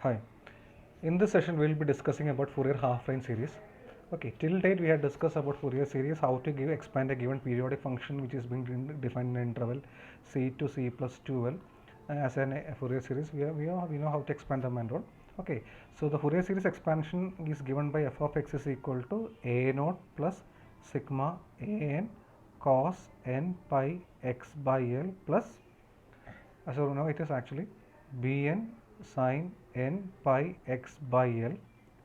Hi. In this session, we will be discussing about Fourier half-range series. Okay, till date we have discussed about Fourier series, how to expand a given periodic function which is being defined in an interval c to c plus 2l as a Fourier series. We know how to expand the manual. Okay, so the Fourier series expansion is given by f of x is equal to a naught plus sigma a n cos n pi x by l plus so now it is actually bn sine n pi x by l,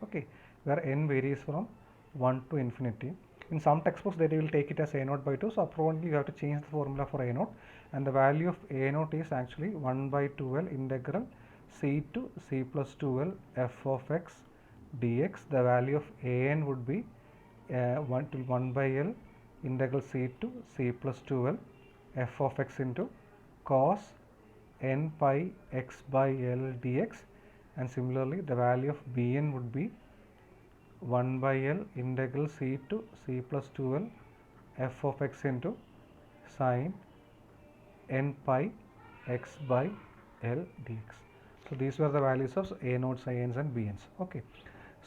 okay, where n varies from 1 to infinity. In some textbooks they will take it as a naught by 2, so apparently you have to change the formula for a naught, and the value of a naught is actually 1 by 2l integral c to c plus 2l f of x dx. The value of a n would be 1 to 1 by l integral c to c plus 2l f of x into cos n pi x by l dx, and similarly the value of bn would be 1 by l integral c to c plus 2l f of x into sine n pi x by l dx. So these were the values of a naughts, a n's and b n's. Okay,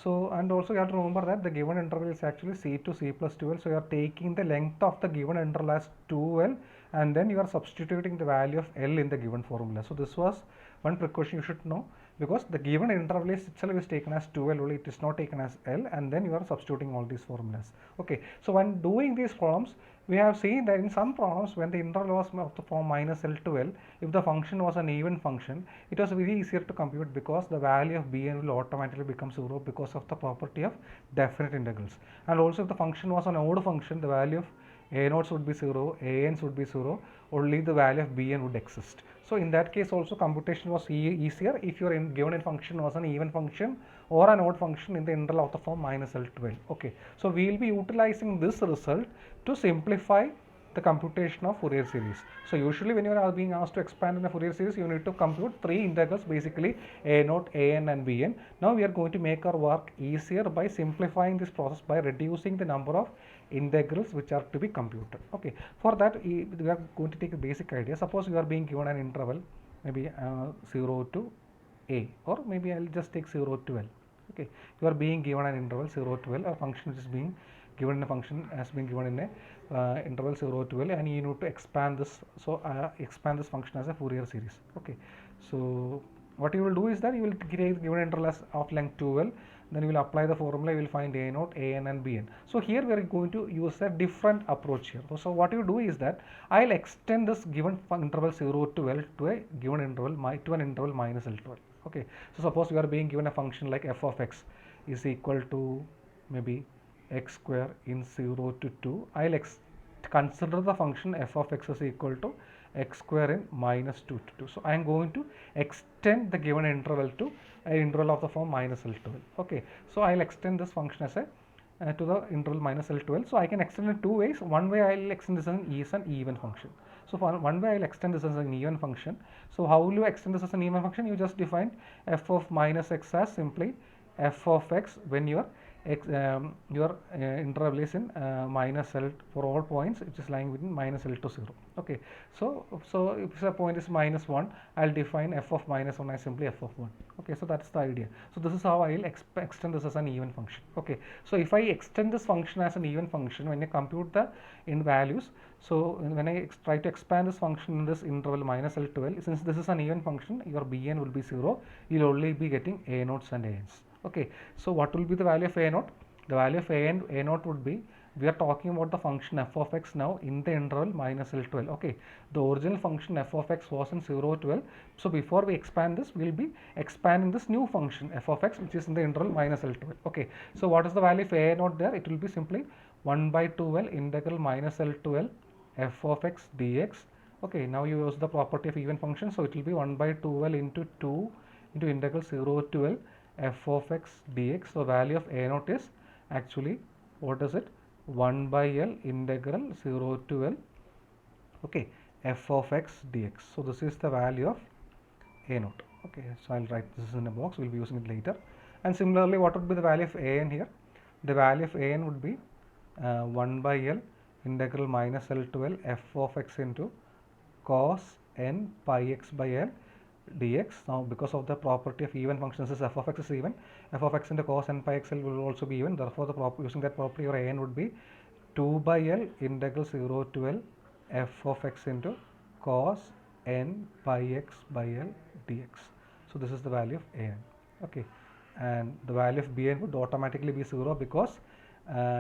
so and also you have to remember that the given interval is actually c to c plus 2l, so you are taking the length of the given interval as 2l and then you are substituting the value of l in the given formula. So this was one precaution you should know, because the given interval is itself is taken as 2l only, it is not taken as l, and then you are substituting all these formulas. Okay, so when doing these problems, we have seen that in some problems when the interval was of the form minus l to l, if the function was an even function, it was very easier to compute because the value of bn will automatically become 0 because of the property of definite integrals. And also if the function was an odd function, the value of a naughts would be 0, a n's would be 0, only the value of bn would exist. So in that case also computation was easier if your given a function was an even function or an odd function in the interval of the form minus l to l. Okay, so we will be utilizing this result to simplify the computation of Fourier series. So usually when you are being asked to expand in a Fourier series, you need to compute three integrals, basically a naught, a n and b n. Now we are going to make our work easier by simplifying this process by reducing the number of integrals which are to be computed. Okay, for that we are going to take a basic idea. Suppose you are being given an interval, maybe 0 to a, or maybe I will just take 0 to l. Okay, you are being given an interval 0 to l, a function which is being given in a function has been given in a interval 0 to l, and you need to expand this. So expand this function as a Fourier series. Okay, so what you will do is that you will create given interval as of length 2l, then you will apply the formula, you will find a naught, a n and b n. So here we are going to use a different approach here. So what you do is that I will extend this given interval 0 to l to a given interval to an interval minus l to l. Okay, so suppose you are being given a function like f of x is equal to maybe x square in 0 to 2. I will consider the function f of x is equal to x square in minus 2 to 2. So I am going to extend the given interval to an interval of the form minus l to l. Okay, so I will extend this function as a to the interval minus l to l. So I can extend in two ways. One way I will extend this as an even function. So for one way I will extend this as an even function. So how will you extend this as an even function? You just define f of minus x as simply f of x when your interval is in minus l for all points which is lying within minus l to 0. Okay, so if the point is minus 1, I'll define f of minus 1 as simply f of 1. Okay, so that's the idea. So this is how I'll extend this as an even function. Okay, so if I extend this function as an even function, when I compute the in values, so when I try to expand this function in this interval minus l to l, since this is an even function, your bn will be 0, you'll only be getting a naughts and a n's. Okay, so what will be the value of a naught? The value of a naught would be, we are talking about the function f of x now in the interval minus l to l. Okay, the original function f of x was in 0 to l. So before we expand this, we will be expanding this new function f of x which is in the interval minus l to l. Okay, so what is the value of a naught there? It will be simply 1 by 2l integral minus l to l f of x dx. Okay, now you use the property of even function, so it will be 1 by 2l into 2 into integral 0 to l f of x dx. So value of a naught is actually, what is it, 1 by l integral 0 to l, okay, f of x dx. So this is the value of a naught. Okay, so I'll write this in a box, we'll be using it later. And similarly, what would be the value of a n here? The value of a n would be 1 by l integral minus l to l f of x into cos n pi x by l dx. Now because of the property of even functions is f of x is even, f of x into cos n pi x l will also be even, therefore using that property your an would be 2 by l integral 0 to l f of x into cos n pi x by l dx. So this is the value of an. Okay, and the value of bn would automatically be 0 because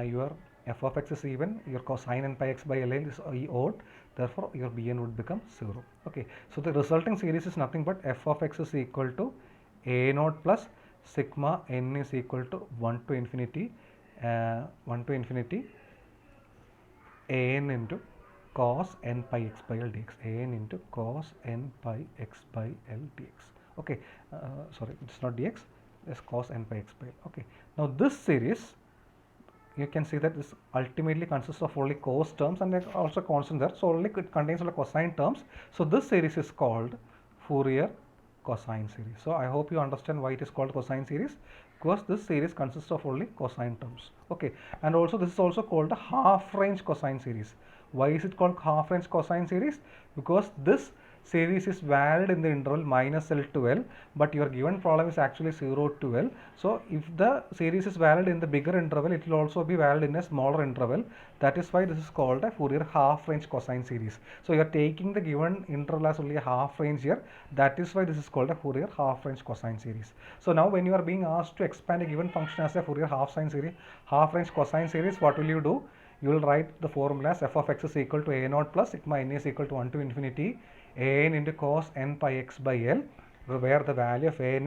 your f of x is even, your cosine n pi x by l is odd, therefore your bn would become 0. Okay, so the resulting series is nothing but f of x is equal to a naught plus sigma n is equal to 1 to infinity an into cos n pi x by l dx, an into cos n pi x by l dx. Okay, sorry, it's not dx, it's cos n pi x by l. Okay, now this series, you can see that this ultimately consists of only cos terms and also constant there, so only it contains only cosine terms. So this series is called Fourier cosine series. So I hope you understand why it is called cosine series, because this series consists of only cosine terms. Okay, and also this is also called a half range cosine series. Why is it called half range cosine series? Because this series is valid in the interval minus L to L, but your given problem is actually 0 to L. So if the series is valid in the bigger interval, it will also be valid in a smaller interval. That is why this is called a Fourier half range cosine series. So you are taking the given interval as only a half range here. That is why this is called a Fourier half range cosine series. So now when you are being asked to expand a given function as a Fourier half range cosine series, what will you do? You will write the formula as f of x is equal to a naught plus sigma n is equal to 1 to infinity an into cos n pi x by l, where the value of a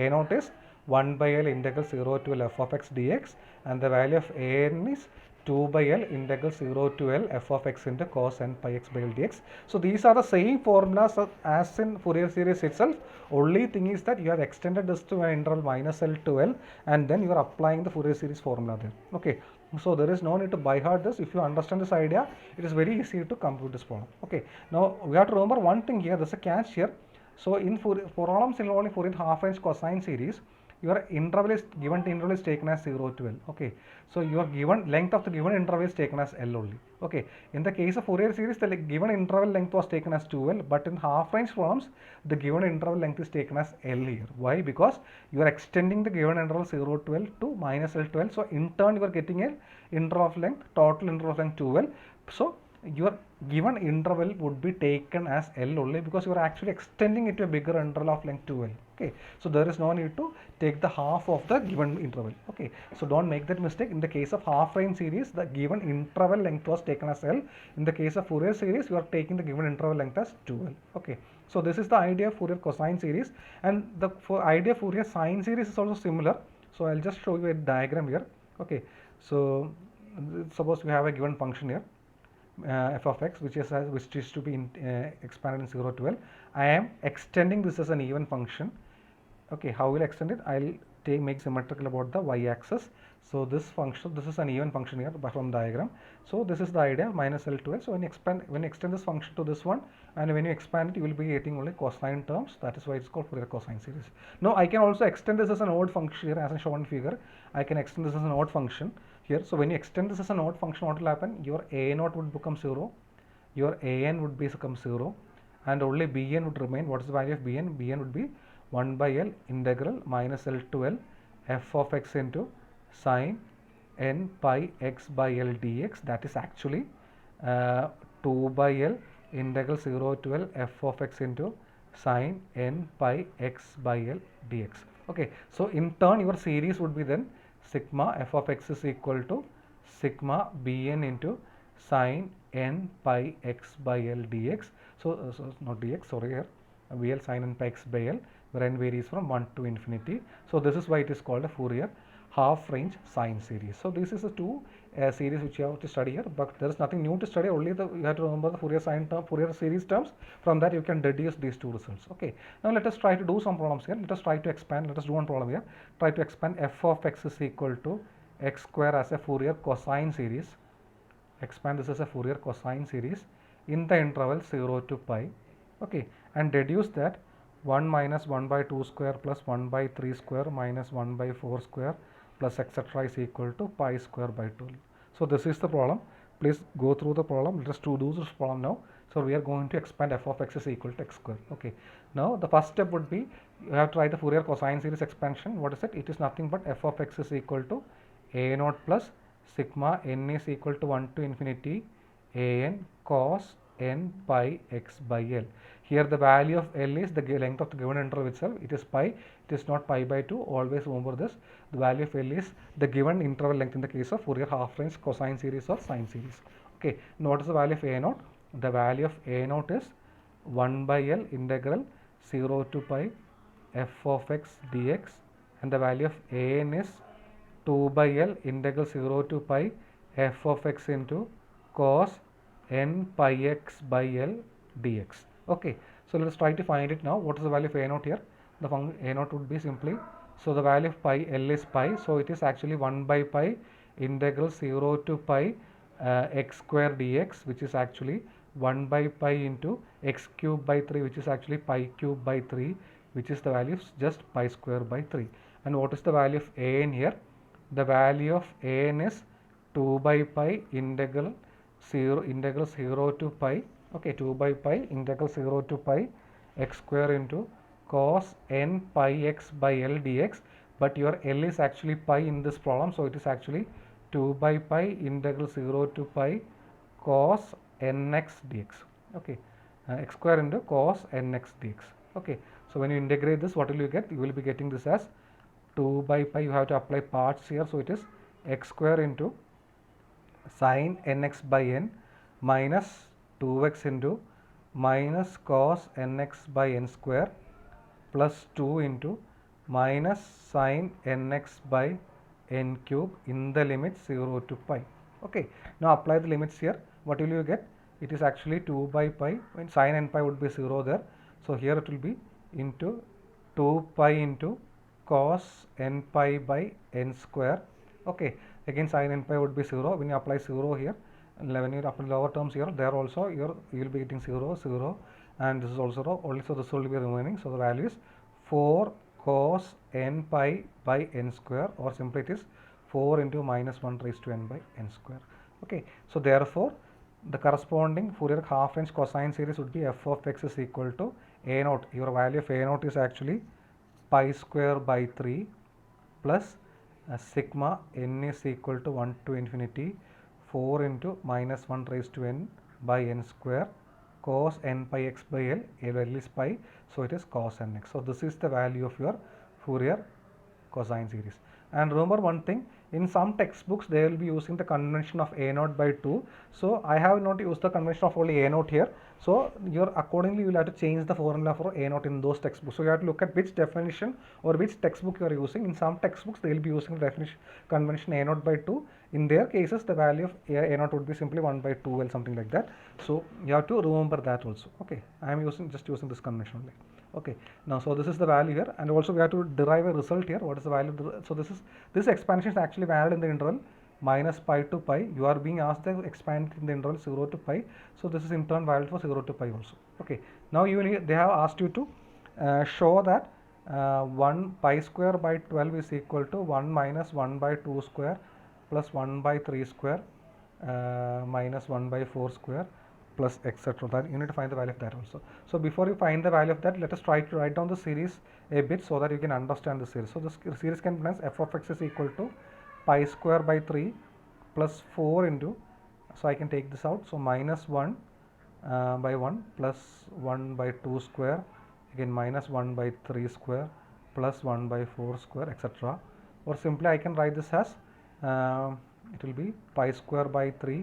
naught is 1 by l integral 0 to l f of x dx, and the value of an is 2 by l integral 0 to l f of x into cos n pi x by l dx. So these are the same formulas as in Fourier series itself. Only thing is that you have extended this to an interval minus L to L, and then you are applying the Fourier series formula there. Okay, so there is no need to by heart this. If you understand this idea, it is very easy to compute this problem. Okay, now we have to remember one thing here. There's a catch here. So in problems involving Fourier half range cosine series, your interval is taken as 0 to L. Okay, so your given length of the given interval is taken as L only. Okay, in the case of Fourier series, the given interval length was taken as 2L, but in half range problems, the given interval length is taken as L here. Why? Because you are extending the given interval 0 to L to minus L to L. So in turn, you are getting a interval of length, total interval of length 2L. So your given interval would be taken as L only because you are actually extending it to a bigger interval of length 2L. Okay, so there is no need to take the half of the given interval. Okay, so don't make that mistake. In the case of half range series, the given interval length was taken as L. In the case of Fourier series, you are taking the given interval length as 2L. Okay, so this is the idea of Fourier cosine series, and the idea of Fourier sine series is also similar. So I'll just show you a diagram here. Okay, so suppose we have a given function here, f of x, which is to be expanded in 0 to L. I am extending this as an even function. Okay, how will I extend it? I'll make symmetrical about the y-axis. So this function, this is an even function here from diagram. So this is the idea, minus L to L. So when you extend this function to this one, and when you expand it, you will be getting only cosine terms. That is why it's called Fourier cosine series. Now I can also extend this as an odd function here, as shown in figure. I can extend this as an odd function here. So when you extend this as an odd function, what will happen? Your a naught would become 0, your an would become 0, and only bn would remain. What is the value of bn? Bn would be 1 by L integral minus L to L f of x into sine n pi x by L dx. That is actually 2 by L integral 0 to L f of x into sine n pi x by L dx. Okay, so in turn your series would be then sigma f of x is equal to sigma bn into sine n pi x by L dx. So not dx, sorry, here Vl sine n pi x by L, where n varies from 1 to infinity. So this is why it is called a Fourier half range sine series. So this is the two series which you have to study here, but there is nothing new to study. Only you have to remember the Fourier sine term, Fourier series terms. From that you can deduce these two results. Okay, now let us try to do some problems here. Let us try to expand. Let us do one problem here. Try to expand f of x is equal to x square as a Fourier cosine series. Expand this as a Fourier cosine series in the interval 0 to pi. Okay, and deduce that 1 minus 1 by 2 square plus 1 by 3 square minus 1 by 4 square plus etc. is equal to pi square by 12. So this is the problem. Please go through the problem. Let us do this problem now. So we are going to expand f of x is equal to x square. Okay, Now the first step would be you have to write the Fourier cosine series expansion. What is it? It is nothing but f of x is equal to a naught plus sigma n is equal to 1 to infinity a n cos n pi x by L. Here the value of L is the length of the given interval itself. It is pi. It is not pi by 2. Always remember this. The value of L is the given interval length in the case of Fourier half range cosine series or sine series. Okay. Now what is the value of a naught? The value of a naught is 1 by L integral 0 to pi f of x dx, and the value of a n is 2 by L integral 0 to pi f of x into cos n pi x by L dx. Okay, so let us try to find it now. What is the value of a naught here? The function a naught would be simply, so the value of pi, L is pi, so it is actually 1 by pi integral 0 to pi x square dx, which is actually 1 by pi into x cube by 3, which is actually pi cube by 3, which is the value of just pi square by 3. And what is the value of a n here? The value of a n is 2 by pi integral 0 to pi, okay, 2 by pi integral 0 to pi x square into cos n pi x by L dx, but your L is actually pi in this problem, so it is actually 2 by pi integral 0 to pi cos nx dx. Okay, x square into cos nx dx. Okay, so when you integrate this, what will you get? You will be getting this as 2 by pi. You have to apply parts here, so it is x square into sin nx by n minus 2x into minus cos nx by n square plus 2 into minus sin nx by n cube in the limit 0 to pi. Okay, now apply the limits here. What will you get? It is actually 2 by pi, when sin n pi would be 0 there. So here it will be into 2 pi into cos n pi by n square. Okay, again sin n pi would be 0. When you apply 0 here, and when you apply lower terms here, there also you will be getting 0, 0, and this is also 0. Only so this will be remaining. So the value is 4 cos n pi by n square, or simply it is 4 into minus 1 raised to n by n square. Okay, so therefore the corresponding Fourier half range cosine series would be f of x is equal to a naught. Your value of a naught is actually pi square by 3 plus sigma n is equal to 1 to infinity 4 into minus 1 raised to n by n square cos n pi x by L. L is pi, so it is cos nx. So this is the value of your Fourier cosine series. And remember one thing, in some textbooks they will be using the convention of a naught by 2. So I have not used the convention of only a naught here. So accordingly you will have to change the formula for a naught in those textbooks. So you have to look at which definition or which textbook you are using. In some textbooks they will be using the definition convention a naught by 2. In their cases the value of a naught would be simply 1 by 2 L, something like that. So you have to remember that also. Okay, I am just using this convention only. Okay, now so this is the value here, and also we have to derive a result here. What is the value? So this expansion is actually valid in the interval minus pi to pi. You are being asked to expand in the interval 0 to pi, so this is in turn valid for 0 to pi also. Okay, now they have asked you to show that 1 pi square by 12 is equal to 1 minus 1 by 2 square plus 1 by 3 square minus 1 by 4 square plus etc. That you need to find the value of that also. So before you find the value of that, let us try to write down the series a bit so that you can understand the series. So this series can be as f of x is equal to pi square by 3 plus 4 into, so I can take this out, so minus 1 by 1 plus 1 by 2 square, again minus 1 by 3 square plus 1 by 4 square, etc. Or simply I can write this as it will be pi square by 3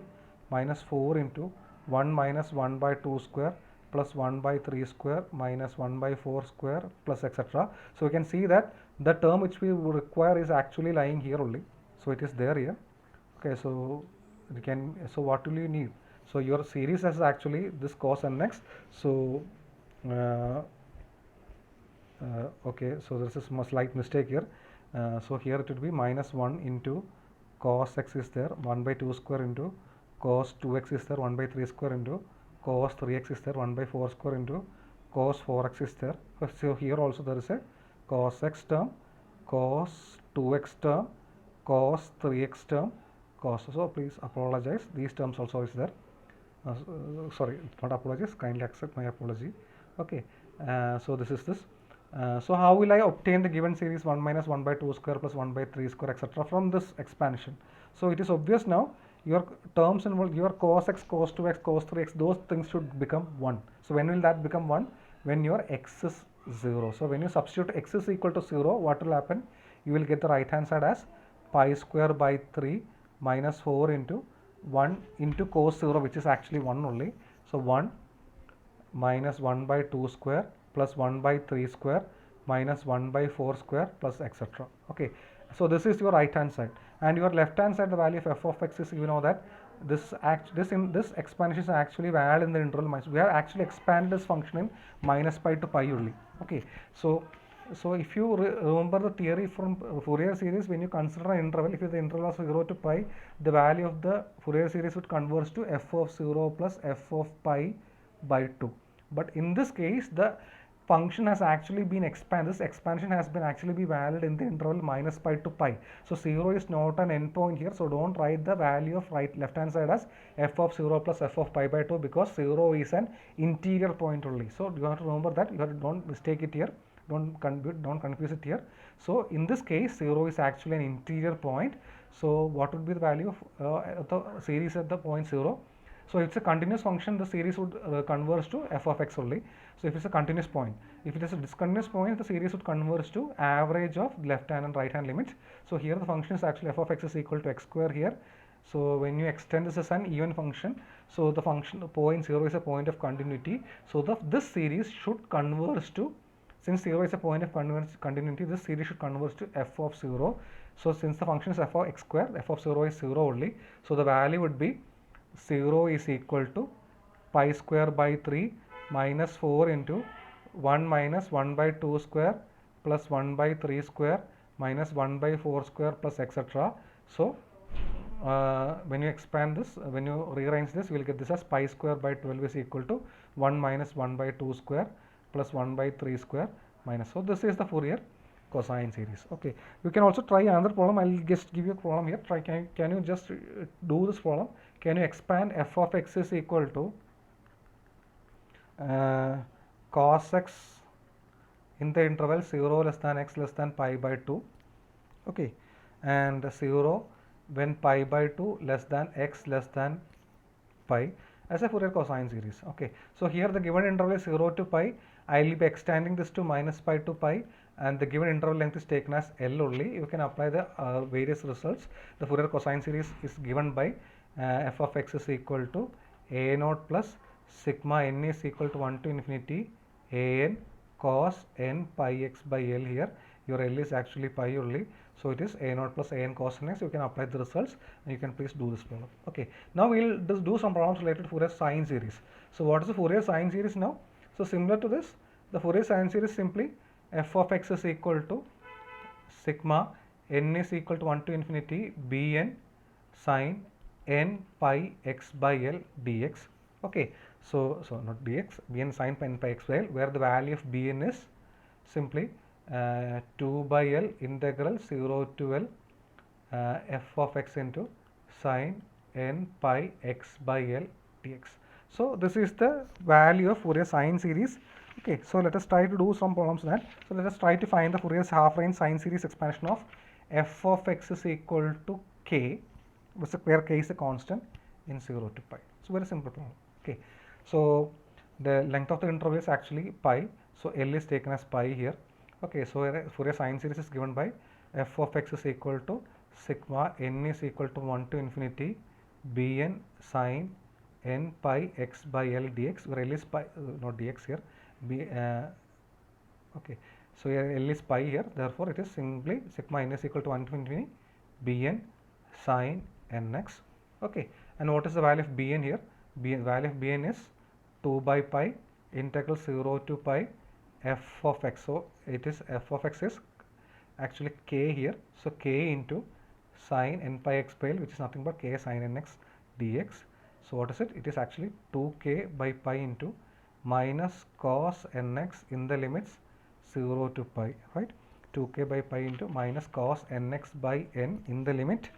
minus 4 into 1 minus 1 by 2 square plus 1 by 3 square minus 1 by 4 square plus etc. So we can see that the term which we would require is actually lying here only. So it is there here. Okay, so you can, so what will you need? So your series is actually this cos nx. So okay, so this is a slight mistake here. So here it would be minus 1 into cos x is there, 1 by 2 square into cos 2x is there, 1 by 3 square into cos 3x is there, 1 by 4 square into cos 4x is there. So here also there is a cos x term, cos 2x term, cos 3x term, cos. So please apologize, these terms also is there. Sorry, not apologize, kindly accept my apology. Okay, So this is this. So how will I obtain the given series 1 minus 1 by 2 square plus 1 by 3 square etc. from this expansion? So it is obvious now, your terms involved, your cos x, cos 2x, cos 3x, those things should become 1. So when will that become 1? When your x is 0. So when you substitute x is equal to 0, what will happen? You will get the right hand side as pi square by 3 minus 4 into 1 into cos 0, which is actually 1 only. So 1 minus 1 by 2 square plus 1 by 3 square minus 1 by 4 square plus etc. Okay, so this is your right hand side, and your left hand side, the value of f of x is, you know that this expansion is actually valid in the interval minus. We have actually expanded this function in minus pi to pi only. Okay, so if you remember the theory from Fourier series, when you consider an interval, if the interval is 0 to pi, the value of the Fourier series would converge to f of 0 plus f of pi by 2. But in this case, the function has actually been expanded. This expansion has been actually be valid in the interval minus pi to pi. So 0 is not an endpoint here. So don't write the value of left hand side as f of 0 plus f of pi by 2, because 0 is an interior point only. So you have to remember that. You have to, don't mistake it here. Don't confuse it here. So in this case, 0 is actually an interior point. So what would be the value of the series at the point 0? So if it's a continuous function, the series would converge to f of x only. So if it's a continuous point, if it is a discontinuous point, the series would converge to average of left hand and right hand limits. So here the function is actually f of x is equal to x square here. So when you extend this as an even function, so the function point 0 is a point of continuity. So this series should converge to, since 0 is a point of continuity, this series should converge to f of 0. So since the function is f of x square, f of 0 is 0 only. So the value would be 0 is equal to pi square by 3 minus 4 into 1 minus 1 by 2 square plus 1 by 3 square minus 1 by 4 square plus etc. So when you expand this, when you rearrange this, you will get this as pi square by 12 is equal to 1 minus 1 by 2 square plus 1 by 3 square minus. So this is the Fourier cosine series. Okay, you can also try another problem. I'll just give you a problem here. Try, can you just do this problem? Can you expand f of x is equal to cos x in the interval 0 less than x less than pi by 2, okay, and 0 when pi by 2 less than x less than pi as a Fourier cosine series. Okay, so here the given interval is 0 to pi. I will be extending this to minus pi to pi, and the given interval length is taken as L only. You can apply the various results. The Fourier cosine series is given by f of x is equal to a naught plus sigma n is equal to 1 to infinity a n cos n pi x by L. Here your L is actually pi only, so it is a naught plus a n cos n x. You can apply the results and you can please do this problem. Okay, now we will just do some problems related to Fourier sine series. So what is the Fourier sine series now? So similar to this, the Fourier sine series simply f of x is equal to sigma n is equal to 1 to infinity bn sine n pi x by L dx. Okay, so not dx, bn sine n pi x by L, where the value of bn is simply 2 by L integral 0 to L f of x into sine n pi x by L dx. So this is the value of Fourier sine series. Okay, so let us try to do some problems then. So let us try to find the Fourier half range sine series expansion of f of x is equal to k, where k is a constant, in 0 to pi. So very simple problem. Okay, so the length of the interval is actually pi, so L is taken as pi here. Okay, so Fourier sine series is given by f of x is equal to sigma n is equal to 1 to infinity bn sine n pi x by L dx, where L is pi, not dx here, okay, so here L is pi here, therefore it is simply sigma n is equal to 1 to infinity bn sine nx. Okay, and what is the value of bn here? Value of bn is 2 by pi integral 0 to pi f of x. So it is f of x is actually k here, so k into sine n pi x by L, which is nothing but k sine nx dx. So what is it? It is actually 2k by pi into minus cos nx in the limits 0 to pi, right? 2k by pi into minus cos nx by n in the limit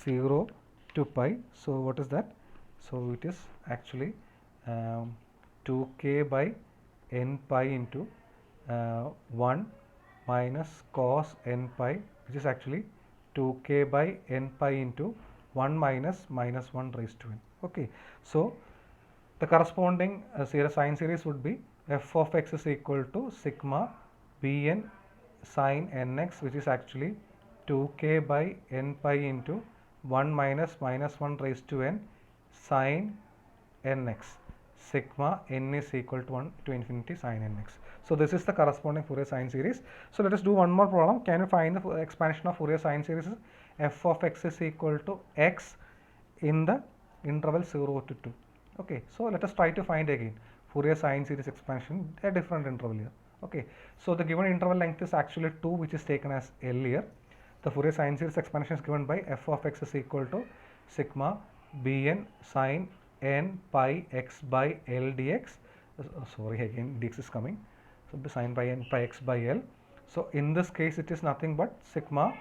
0 to pi. So what is that? So it is actually 2k by n pi into 1 minus cos n pi, which is actually 2k by n pi into 1 minus 1 raised to n. Okay, so the corresponding sine series would be f of x is equal to sigma bn sine nx, which is actually 2k by n pi into 1 minus 1 raised to n sine nx, sigma n is equal to 1 to infinity sine nx. So this is the corresponding Fourier sine series. So let us do one more problem. Can you find the expansion of Fourier sine series? F of x is equal to x in the interval 0 to 2. Okay, so let us try to find again Fourier sine series expansion at a different interval here. Okay, so the given interval length is actually 2, which is taken as L here. The Fourier sine series expansion is given by f of x is equal to sigma bn sine n pi x by L dx. Sorry, again dx is coming. So sine pi n pi x by L. So in this case it is nothing but sigma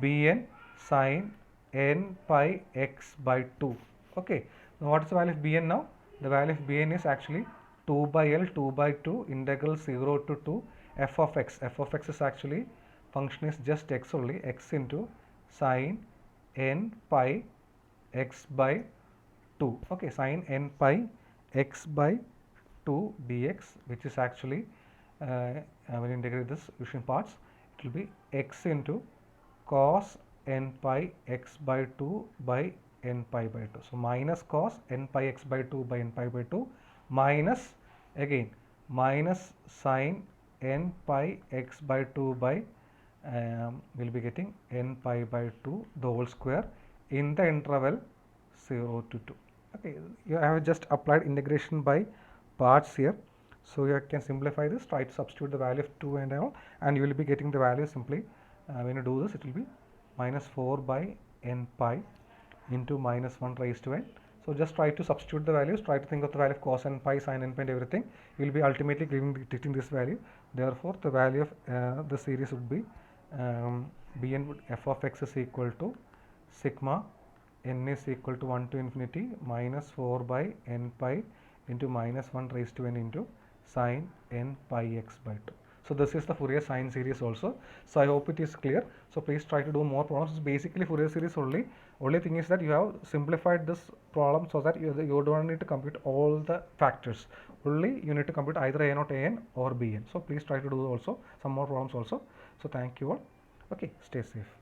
bn sine n pi x by 2. Okay, now what is the value of bn now? The value of bn is actually 2 by L 2 by 2 integral 0 to 2 f of x. F of x is actually function is just x only, x into sine n pi x by 2. Okay, sine n pi x by 2 dx, which is actually when you integrate this using parts, it will be x into cos n pi x by 2 by n pi by 2. So minus cos n pi x by 2 by n pi by 2 minus again minus sine n pi x by 2 by we'll be getting n pi by 2 the whole square in the interval 0 to 2. Okay, you have just applied integration by parts here. So you can simplify this, try to substitute the value of 2 and all, and you will be getting the value simply when you do this, it will be minus 4 by n pi into minus 1 raised to n. So just try to substitute the values, try to think of the value of cos n pi, sin n pi and everything. You will be ultimately getting this value. Therefore, the value of the series would be bn would f of x is equal to sigma n is equal to 1 to infinity minus 4 by n pi into minus 1 raised to n into sine n pi x by 2. So this is the Fourier sine series also. So I hope it is clear. So please try to do more problems. It's basically Fourier series only. Only thing is that you have simplified this problem so that you don't need to compute all the factors. Only you need to compute either a0 an or bn. So please try to do also some more problems also. So thank you all. Okay, stay safe.